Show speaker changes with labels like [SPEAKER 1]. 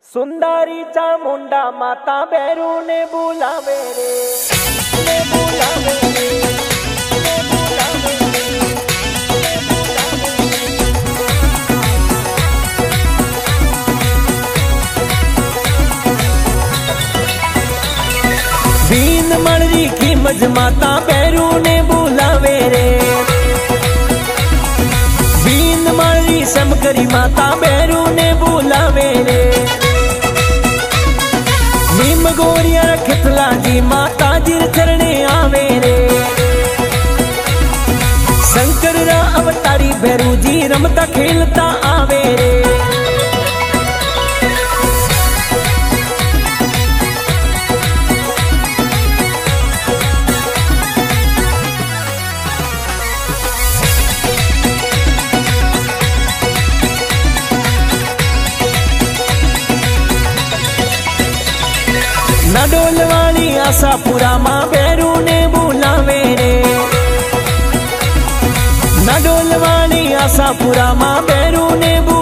[SPEAKER 1] सुंदरी चामुंडा माता बैरू ने बुलावे रे, ने बुलावे रे, ने बुलावे रे, ने बुलावे रे। बीन मळरी की मज माता बैरू ने बुलावे रे, बीन मळरी समकरी माता बैरू ने बुलावे रे। नीम गोरिया खितला जी माता जी चरणे आवे रे, शंकर रा अवतारी भैरू जी रमता खेलता आवे रे। नडोलवाणी आशापुरा मां बैरू ने बुलावे रे, नडोलवाणी आशापुरा मां बैरू ने बुलावे।